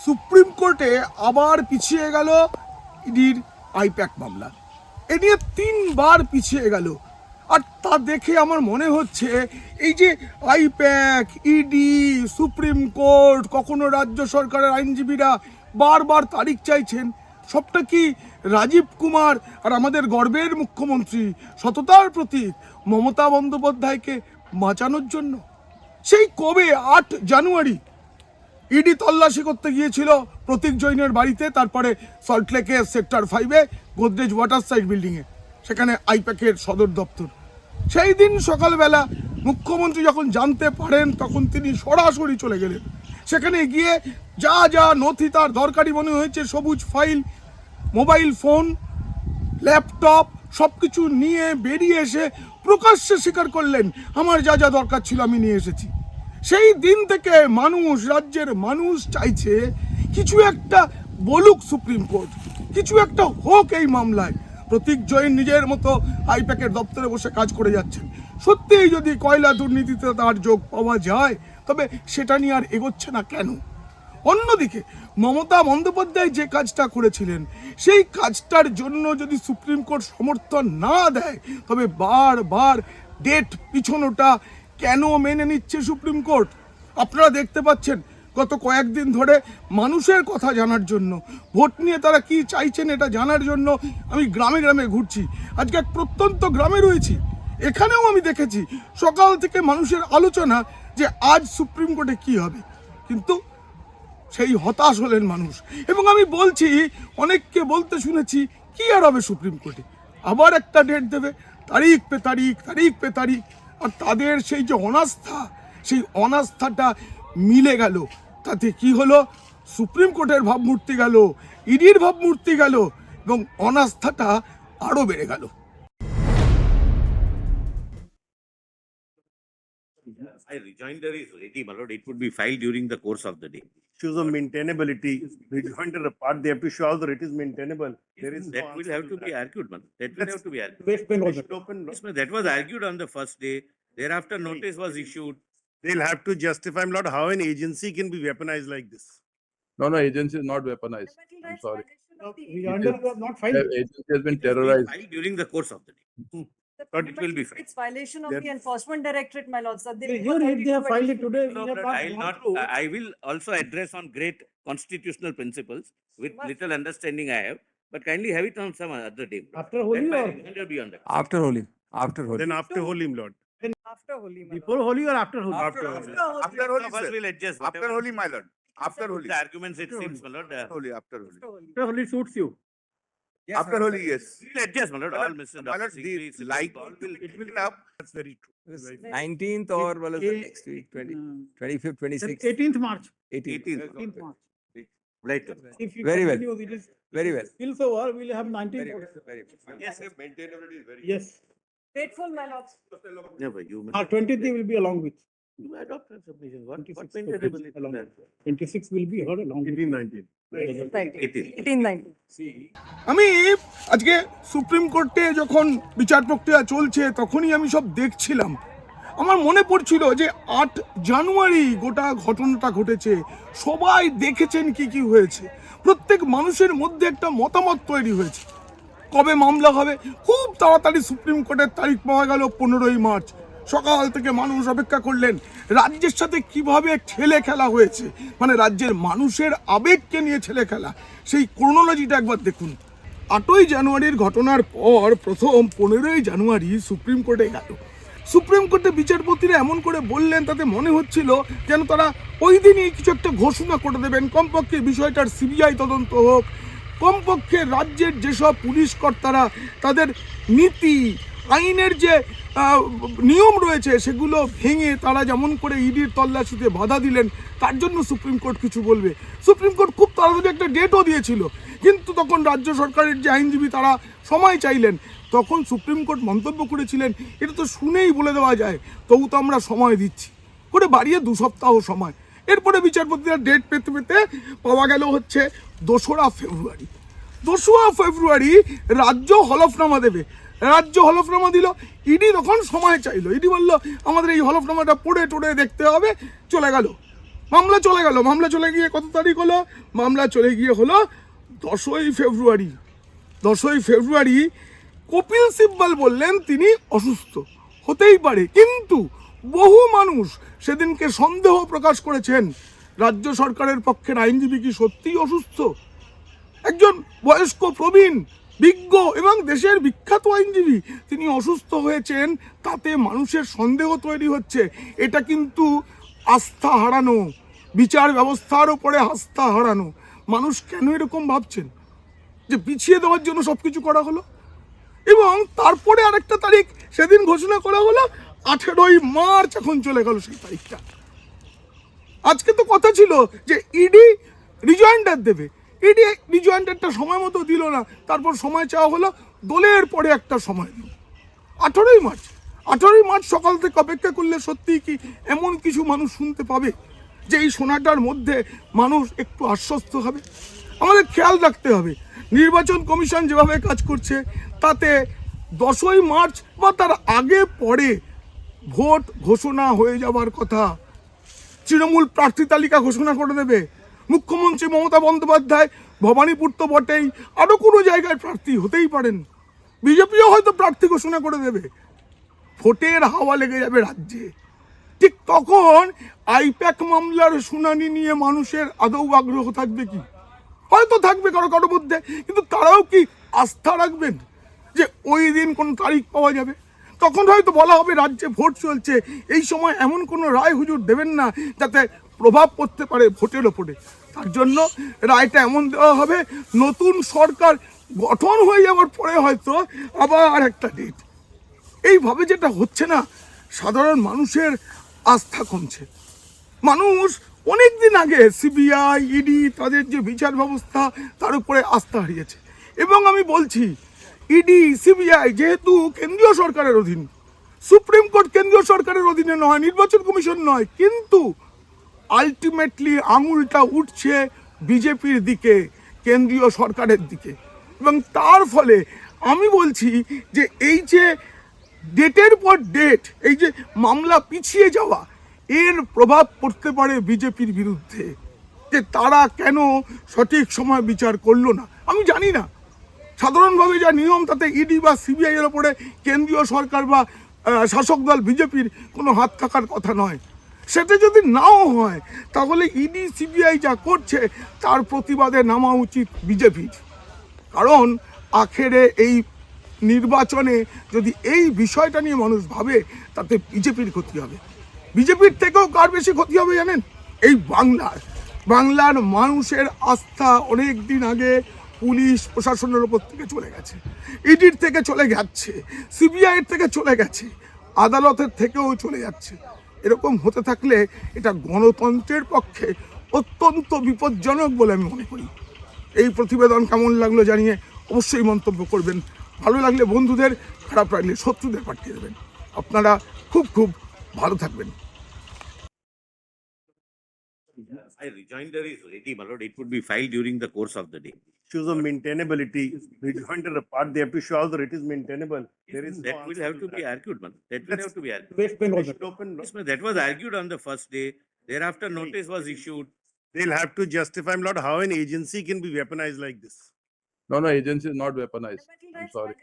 Supreme কোর্টে আবার পিছিয়ে গেল ইডির আইপ্যাক মামলা। এ নিয়ে 3 বার পিছিয়ে গেল। আর তা দেখে আমার মনে হচ্ছে এই যে আইপ্যাক, ইডি, সুপ্রিম কোর্ট, কখনো রাজ্য সরকারের আইনজীবীরা বারবার তারিখ চাইছেন, সবটা কি রাজীব কুমার আর আমাদের গর্বের মুখ্যমন্ত্রী সততার প্রতীক মমতা বন্দ্যোপাধ্যায়কে বাঁচানোর জন্য? সেই কবে 8 জানুয়ারি ইডি তল্লাশি করতে গিয়েছিল প্রতীক জৈনের বাড়িতে, তারপরে সল্টলেকে সেক্টর 5-এ গোদরেজ ওয়াটার সাইড বিল্ডিংয়ে, সেখানে আইপ্যাকের সদর দপ্তর। সেই দিন সকালবেলা মুখ্যমন্ত্রী যখন জানতে পারেন তখন তিনি সরাসরি চলে গেলেন সেখানে। গিয়ে যা যা নথি তার দরকারি মনে হয়েছে, সবুজ ফাইল, মোবাইল ফোন, ল্যাপটপ, সব কিছু নিয়ে বেরিয়ে এসে প্রকাশ্যে স্বীকার করলেন, আমার যা যা দরকার ছিল আমি নিয়ে এসেছি। সেই দিন থেকে মানুষ, রাজ্যের মানুষ চাইছে কিছু একটা বলুক সুপ্রিম কোর্ট, কিছু একটা হোক এই মামলায়। প্রতীক জৈন নিজের মতো আইপ্যাকের দপ্তরে বসে কাজ করে যাচ্ছেন। সত্যিই যদি কয়লা দুর্নীতিতে তার যোগ পাওয়া যায়, তবে সেটা নিয়ে আর এগোচ্ছে না কেন? অন্যদিকে মমতা বন্দ্যোপাধ্যায় যে কাজটা করেছিলেন, সেই কাজটার জন্য যদি সুপ্রিম কোর্ট সমর্থন না দেয়, তবে বারবার ডেট পিছনোটা কেন মেনে নিচ্ছে সুপ্রিম কোর্ট? আপনারা দেখতে পাচ্ছেন গত কয়েকদিন ধরে মানুষের কথা জানার জন্য, ভোট নিয়ে তারা কি চাইছেন এটা জানার জন্য আমি গ্রামে গ্রামে ঘুরছি। আজকে এক প্রত্যন্ত গ্রামে রয়েছি, এখানেও আমি দেখেছি সকাল থেকে মানুষের আলোচনা যে আজ সুপ্রিম কোর্টে কি হবে। কিন্তু সেই হতাশ হলেন মানুষ। এবং আমি বলছি, অনেককে বলতে শুনেছি কি আর হবে সুপ্রিম কোর্টে, আবার একটা ডেট দেবে, তারিখ পে তারিখ, তারিখ পে তারিখ। আর তাদের সেই যে অনাস্থা, সেই অনাস্থাটা মিলে গেল। তাতে কি হলো? সুপ্রিম কোর্টের ভাবমূর্তি গেল, ইডির ভাবমূর্তি গেল, এবং অনাস্থাটা আরও বেড়ে গেল। Rejoinder is ready, my lord. It would be filed during the course of the day. Issues of maintainability, rejoinder apart, they have to show that it is maintainable. There is That will have to be argued, man. That will have to be argued. West Bengal. Open, Yes, ma'am, that was argued on the first day. Thereafter, notice was issued. they'll have to justify, my lord, how an agency can be weaponized like this. No, agency is not weaponized. I'm sorry. Rejoinder was not filed. The agency has been It will be terrorized. filed during the course of the day. But it will be filed. It's violation of That- the enforcement directorate, my lord, sir. Here, if they have filed it today, we No, have but not I will gone not, through. I will also address on great constitutional principles with Must- little understanding I have, but kindly have it on some other day. After Holi Let my or rejoinder be on that. After Holi, after Holi. Then after Holi, my lord. After Holi, my lord. before Holi or after Holi? After Holi. After Holi, First sir. we'll adjust. After whatever Holi, my lord. After Holi. The arguments it seems, my lord. Holi, after Holi. After Holi. After Holi suits you. After Holi, yes. We'll adjust, my lord. All Mr. My lord, Singh, the light it will come. That's very true. Very true. 19th or well, Eh, next week, 25th, 26th, 18th March. 18th. 18th March. Right. If you Very well. continue, it is Very well. spills over, we'll have 19th. Very well. Very well. Yes, Maintainability is very. Yes. Grateful, my lord. never, you may. 20th they will be along with. You may adopt a submission. What 26th maintainable it along is? with. 26th will be heard along with. 18, 19. Right. 18. 1890. আমি আজকে supreme কোর্টে যখন বিচার প্রক্রিয়া চলছে তখনই আমি সব দেখছিলাম। আমার মনে পড়ছিল যে 8 জানুয়ারি গোটা ঘটনাটা ঘটেছে, সবাই দেখেছেন কি কি হয়েছে, প্রত্যেক মানুষের মধ্যে একটা মতামত তৈরি হয়েছে কবে মামলা হবে। খুব তাড়াতাড়ি সুপ্রিম কোর্টের তারিখ পাওয়া গেল 15ই মার্চ। সকাল থেকে মানুষ অপেক্ষা করলেন। রাজ্যের সাথে কিভাবে ছেলে খেলা হয়েছে, মানে রাজ্যের মানুষের আবেগকে নিয়ে ছেলে খেলা, সেই ক্রোনোলজিটা একবার দেখুন। 8ই জানুয়ারির ঘটনার পর প্রথম 15ই জানুয়ারি সুপ্রিম কোর্টে গেল। সুপ্রিম কোর্টে বিচারপতিরা এমন করে বললেন, তাতে মনে হচ্ছিল যেন তারা ওই দিনই কিছু একটা ঘোষণা করে দেবেন, কমপক্ষে বিষয়টার সিবিআই তদন্ত হোক, কমপক্ষে রাজ্যের যেসব পুলিশ কর্তারা তাদের নীতি আইনের যে নিয়ম রয়েছে সেগুলো ভেঙে তারা যেমন করে ইডির তল্লাশিতে বাধা দিলেন, তার জন্য সুপ্রিম কোর্ট কিছু বলবে। সুপ্রিম কোর্ট খুব তাড়াতাড়ি একটা ডেটও দিয়েছিল, কিন্তু তখন রাজ্য সরকারের যে আইনজীবী তারা সময় চাইলেন, তখন সুপ্রিম কোর্ট মন্তব্য করেছিলেন এটা তো শুনেই বলে দেওয়া যায়, তবু তো আমরা সময় দিচ্ছি করে বাড়িয়ে 2 সপ্তাহ সময়। এরপরে বিচারপতিরা ডেট পেতে পেতে পাওয়া গেল হচ্ছে 2রা ফেব্রুয়ারি। 2রা ফেব্রুয়ারি রাজ্য হলফনামা দেবে। রাজ্য হলফনামা দিল, ইডি তখন সময় চাইলো। ইডি বলল আমাদের এই হলফনামাটা পড়ে টোড়ে দেখতে হবে, চলে গেল। মামলা চলে গেল, মামলা চলে গিয়ে কত তারিখ হলো? মামলা চলে গিয়ে হলো 10ই ফেব্রুয়ারি। 10ই ফেব্রুয়ারি কপিল সিব্বল বললেন তিনি অসুস্থ, হতেই পারে, কিন্তু বহু মানুষ সেদিনকে সন্দেহ প্রকাশ করেছেন রাজ্য সরকারের পক্ষের আইনজীবী কি সত্যিই অসুস্থ? একজন বয়স্ক প্রবীণ বিজ্ঞ এবং দেশের বিখ্যাত আইনজীবী তিনি অসুস্থ হয়েছেন, তাতে মানুষের সন্দেহ তৈরি হচ্ছে। এটা কিন্তু আস্থা হারানো, বিচার ব্যবস্থার উপরে আস্থা হারানো। মানুষ কেন এরকম ভাবছেন যে পিছিয়ে দেওয়ার জন্য সব কিছু করা হলো? এবং তারপরে আরেকটা তারিখ সেদিন ঘোষণা করা হলো 18ই মার্চ, এখন চলে গেল সেই তারিখটা। আজকে তো কথা ছিল যে ইডি রিজয়েন্ডার দেবে, ইডি রিজয়েন্ডারটা সময় মতো দিল না, তারপর সময় চাওয়া হলো, দোলের পরে একটা সময় দিল 18ই মার্চ। 18ই মার্চ সকাল থেকে অপেক্ষা করলে সত্যিই কি এমন কিছু মানুষ শুনতে পাবে যে এই শোনাটার মধ্যে মানুষ একটু আশ্বস্ত হবে? আমাদের খেয়াল রাখতে হবে নির্বাচন কমিশন যেভাবে কাজ করছে তাতে 10ই মার্চ বা তার আগে পরে ভোট ঘোষণা হয়ে যাওয়ার কথা। তৃণমূল প্রার্থী তালিকা ঘোষণা করে দেবে, মুখ্যমন্ত্রী মমতা বন্দ্যোপাধ্যায় ভবানীপুর তো বটেই, আরও কোনো জায়গায় প্রার্থী হতেই পারেন, বিজেপিও হয়তো প্রার্থী ঘোষণা করে দেবে, ভোটের হাওয়া লেগে যাবে রাজ্যে। ঠিক তখন আইপ্যাক মামলার শুনানি নিয়ে মানুষের আদৌ আগ্রহ থাকবে কি? হয়তো থাকবে কারো কারো মধ্যে, কিন্তু তারাও কি আস্থা রাখবেন যে ওই দিন কোনো তারিখ পাওয়া যাবে? তখন হয়তো বলা হবে রাজ্যে ভোট চলছে, এই সময় এমন কোনো রায় হুজুর দেবেন না যাতে প্রভাব পড়তে পারে ভোটের ওপরে। তার জন্য রায়টা এমন দেওয়া হবে নতুন সরকার গঠন হয়ে যাওয়ার পরে হয়তো আবার একটা ডেট। এইভাবে যেটা হচ্ছে না, সাধারণ মানুষের আস্থা কমছে। মানুষ অনেক দিন আগে সিবিআই ইডি তাদের যে বিচার ব্যবস্থা তার উপরে আস্থা হারিয়েছে। এবং আমি বলছি ইডি সিবিআই যেহেতু কেন্দ্রীয় সরকারের অধীন, সুপ্রিম কোর্ট কেন্দ্রীয় সরকারের অধীনে নয়, নির্বাচন কমিশন নয়, কিন্তু আলটিমেটলি আঙুলটা উঠছে বিজেপির দিকে, কেন্দ্রীয় সরকারের দিকে। এবং তার ফলে আমি বলছি যে এই যে ডেটের পর ডেট, এই যে মামলা পিছিয়ে যাওয়া, এর প্রভাব পড়তে পারে বিজেপির বিরুদ্ধে, যে তারা কেন সঠিক সময় বিচার করলো না। আমি জানি না সাধারণভাবে যা নিয়ম তাতে ইডি বা সিবিআই এর ওপরে কেন্দ্রীয় সরকার বা শাসক দল বিজেপির কোনো হাত থাকার কথা নয়। সেটা যদি নাও হয় তাহলে ইডি সিবিআই যা করছে তার প্রতিবাদে নামা উচিত বিজেপির। কারণ আখেরে এই নির্বাচনে যদি এই বিষয়টা নিয়ে মানুষ ভাবে তাতে বিজেপির ক্ষতি হবে। বিজেপির থেকেও কার বেশি ক্ষতি হবে জানেন? এই বাংলার মানুষের আস্থা অনেক দিন আগে পুলিশ প্রশাসনের ওপর থেকে চলে গেছে, ইডির থেকে চলে যাচ্ছে, সিবিআইয়ের থেকে চলে গেছে, আদালতের থেকেও চলে যাচ্ছে। এরকম হতে থাকলে এটা গণতন্ত্রের পক্ষে অত্যন্ত বিপজ্জনক বলে আমি মনে করি। এই প্রতিবেদন কেমন লাগলো জানিয়ে অবশ্যই মন্তব্য করবেন। ভালো লাগলে বন্ধুদের, খারাপ লাগলে শত্রুদের পাঠিয়ে দেবেন। আপনারা খুব খুব ভালো থাকবেন। A rejoinder is ready, my lord. It would be filed during the course of the day. Issues of maintainability, rejoinder apart, they have to show that it is maintainable. There is no That will answer have to be that. argued, man. That will have to be argued. West They Bengal. should open, no? Yes, ma'am, that was argued on the first day. Thereafter, notice was issued. They'll have to justify, my lord, how an agency can be weaponized like this. No, no, agency is not weaponized. I'm sorry.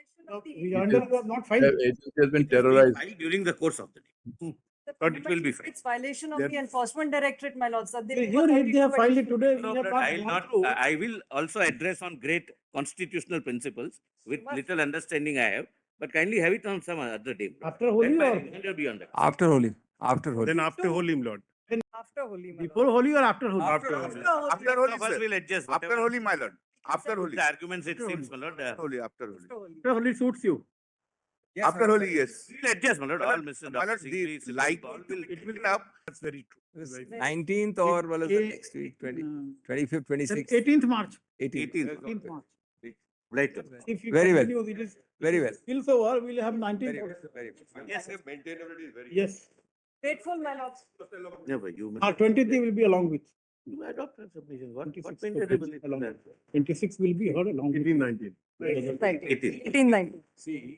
We under not The filed. agency has been It is being terrorized. filed during the course of the day. But it will be filed. It's violation of There- the enforcement directorate, my lord. Sir. Here, if they have filed it today, we No, have but not I will gone not, through. I will also address on great constitutional principles with Must- little understanding I have, but kindly have it on some other day. After Holi Let my or rejoinder be on that. After Holi, after Holi. Then after Holi, my lord. After Holi, my lord. before Holi or after Holi? After Holi. After Holi, First sir. we'll adjust. After whatever Holi, my lord. After Holi. The arguments it seems, my lord. Holi, after Holi. After Holi. After Holi suits you. After Holi, yes. We'll adjust, my lord. All Mr. My lord, Dr. Sikri, the light all will, will it will up. That's very true. Right. 19th or well, Eh, next week, 20, uh, 25th, Then 26th, 18th March. 18th. 18th March. Right. If you Very well. continue, it is Very well. spills over, we'll have 19th. Very well, very well. Yes, Yes, maintainability is very. Yes. Faithful, my lord. Yeah, but you, 20th they will be along with. you adopt a submission. What 26th maintainability? along with. 26th will be heard along with. 18, 19. 18, 19. 18. 18, 19. See,